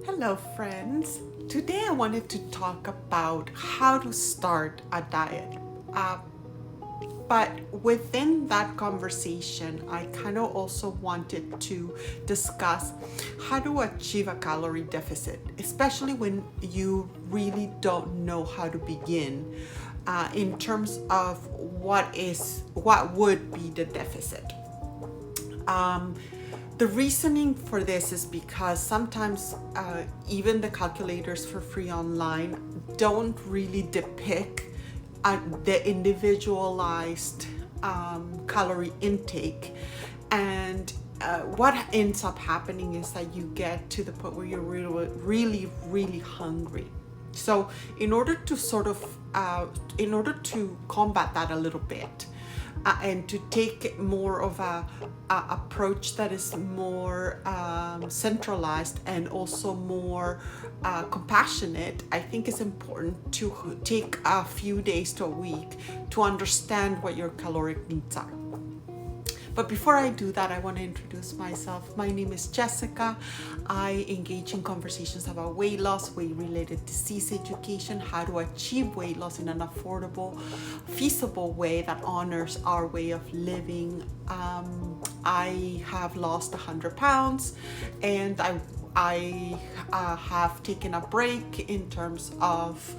Hello friends. Today I wanted to talk about how to start a diet. Uh, but within that conversation, I kind of also wanted to discuss how to achieve a calorie deficit, especially when you really don't know how to begin in terms of what would be the deficit. Um, the reasoning for this is because sometimes even the calculators for free online don't really depict the individualized calorie intake. And what ends up happening is that you get to the point where you're really hungry. So in order to combat that a little bit, and to take more of a approach that is more centralized and also more compassionate, I think it's important to take a few days to a week to understand what your caloric needs are. But before I do that, I want to introduce myself. My name is Jessica. I engage in conversations about weight loss, weight-related disease education, how to achieve weight loss in an affordable, feasible way that honors our way of living. I have lost 100 pounds, and I have taken a break in terms of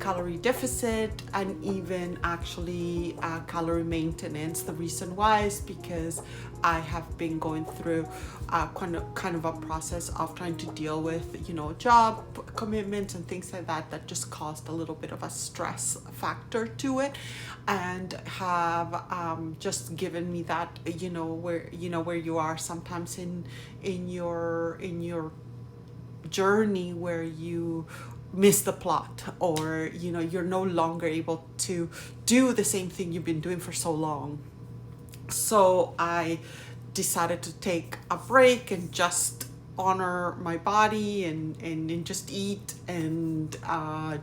calorie deficit and even actually calorie maintenance. The reason why is because I have been going through kind of a process of trying to deal with, job commitments and things like that just caused a little bit of a stress factor to it, and have just given me that, where you are sometimes in your journey where you miss the plot, or you're no longer able to do the same thing you've been doing for so long. So I decided to take a break and just honor my body and just eat and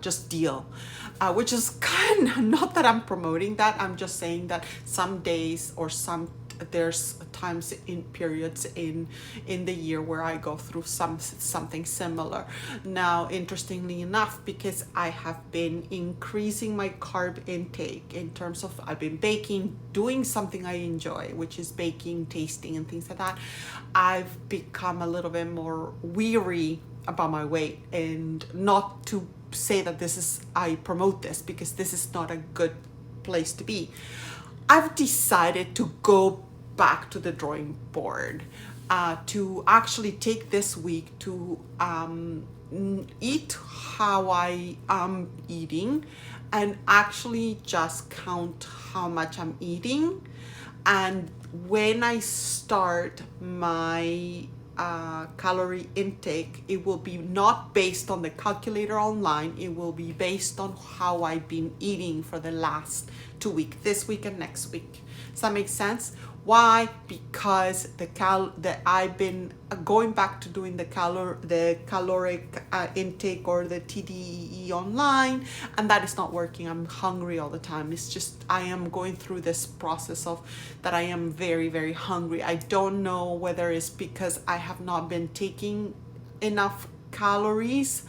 just deal, which is kind of not that I'm promoting that. I'm just saying that some days or there's times in periods in the year where I go through something similar. Now, interestingly enough, because I have been increasing my carb intake in terms of, I've been baking, doing something I enjoy, which is baking, tasting and things like that, I've become a little bit more weary about my weight. And not to say that I promote this, because this is not a good place to be. I've decided to go back to the drawing board, to actually take this week to eat how I am eating, and actually just count how much I'm eating. And when I start my calorie intake, it will be not based on the calculator online. It will be based on how I've been eating for the last 2 weeks, this week and next week. Does that make sense? Why? Because I've been going back to doing the caloric intake, or the TDEE online, and that is not working. I'm hungry all the time. It's just I am going through this process of that I am very hungry. I don't know whether it's because I have not been taking enough calories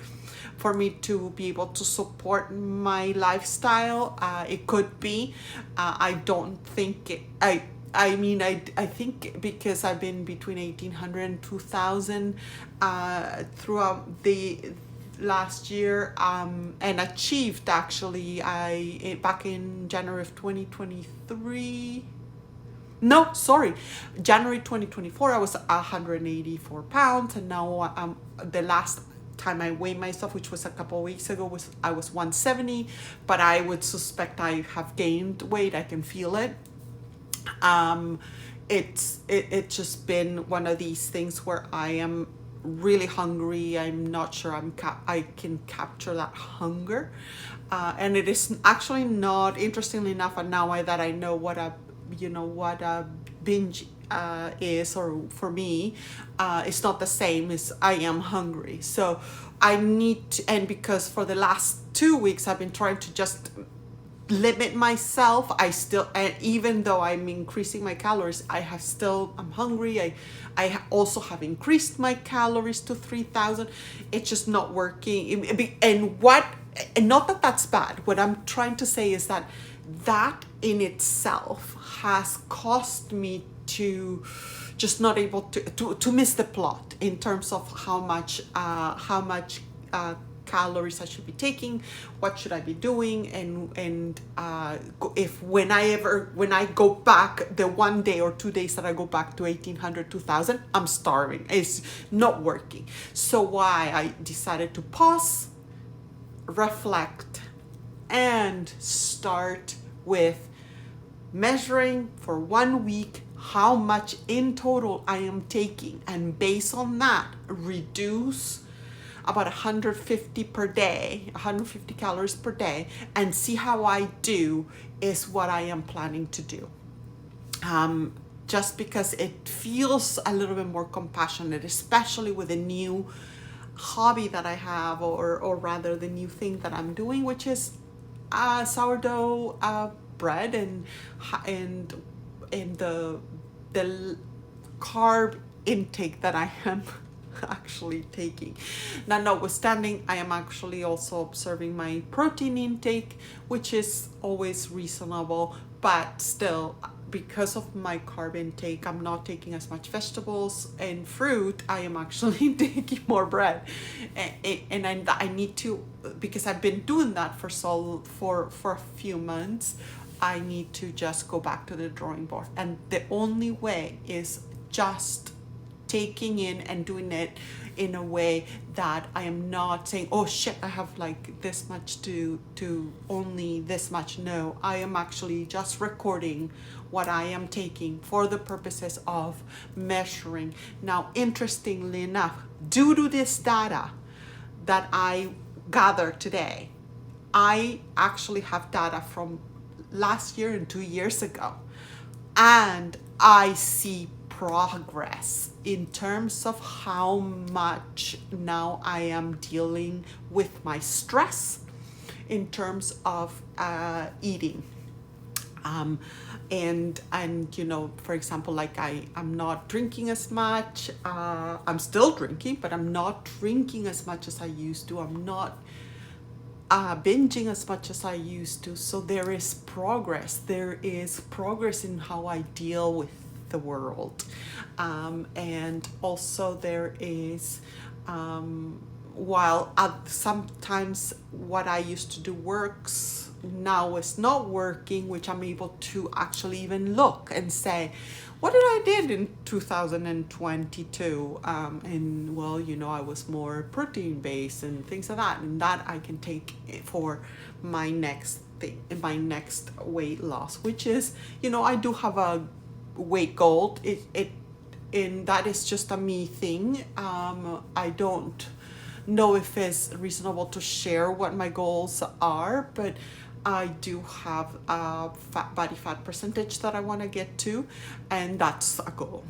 for me to be able to support my lifestyle. It could be. I don't think it. I think because I've been between 1,800 and 2,000 throughout the last year, and achieved actually back in January of 2023. No, sorry, January 2024, I was 184 pounds, and now the last time I weighed myself, which was a couple of weeks ago, I was 170, but I would suspect I have gained weight. I can feel it. It's just been one of these things where I am really hungry. I'm not sure I can capture that hunger, and it is actually not, interestingly enough, and now that I know what a binge is, or for me, it's not the same as I am hungry. So I need to, and because for the last 2 weeks I've been trying to just limit myself. I still, and even though I'm increasing my calories, I'm hungry. I also have increased my calories to 3,000. It's just not working. And not that that's bad. What I'm trying to say is that in itself has caused me to just not able to miss the plot in terms of how much calories I should be taking, what should I be doing, and if when I go back the 1 day or 2 days that I go back to 1,800, 2,000, I'm starving. It's not working. So why I decided to pause, reflect, and start with measuring for 1 week how much in total I am taking, and based on that reduce about 150 per day, 150 calories per day, and see how I do is what I am planning to do. Just because it feels a little bit more compassionate, especially with a new hobby that I have, or rather the new thing that I'm doing, which is sourdough bread, and the carb intake that I am actually taking. Now, notwithstanding, I am actually also observing my protein intake, which is always reasonable, but still, because of my carb intake, I'm not taking as much vegetables and fruit. I am actually taking more bread, and I need to, because I've been doing that for a few months. I need to just go back to the drawing board, and the only way is just taking in and doing it in a way that I am not saying, oh shit, I have like this much to only this much. No, I am actually just recording what I am taking for the purposes of measuring. Now, interestingly enough, due to this data that I gathered today, I actually have data from last year and 2 years ago, and I see progress in terms of how much now I am dealing with my stress in terms of eating. And you know, for example, like I'm not drinking as much. I'm still drinking, but I'm not drinking as much as I used to. I'm not binging as much as I used to. So there is progress. There is progress in how I deal with the world. And also there is, while sometimes what I used to do works, now it's not working, which I'm able to actually even look and say, what did I did in 2022? And well, you know, I was more protein based and things like that, and that I can take for my next thing, my next weight loss, which is, you know, I do have a weight goal. And that is just a me thing. I don't know if it's reasonable to share what my goals are, but I do have a body fat percentage that I want to get to, and that's a goal.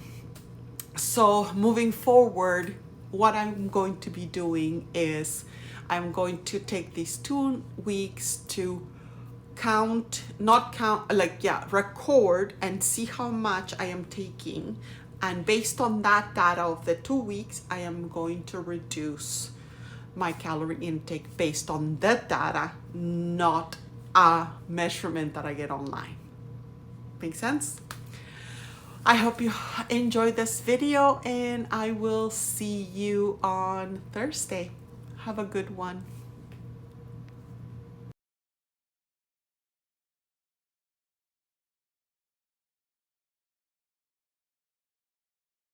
So moving forward, what I'm going to be doing is I'm going to take these 2 weeks to record and see how much I am taking. And based on that data of the 2 weeks, I am going to reduce my calorie intake based on that data, not a measurement that I get online. Make sense? I hope you enjoyed this video, and I will see you on Thursday. Have a good one.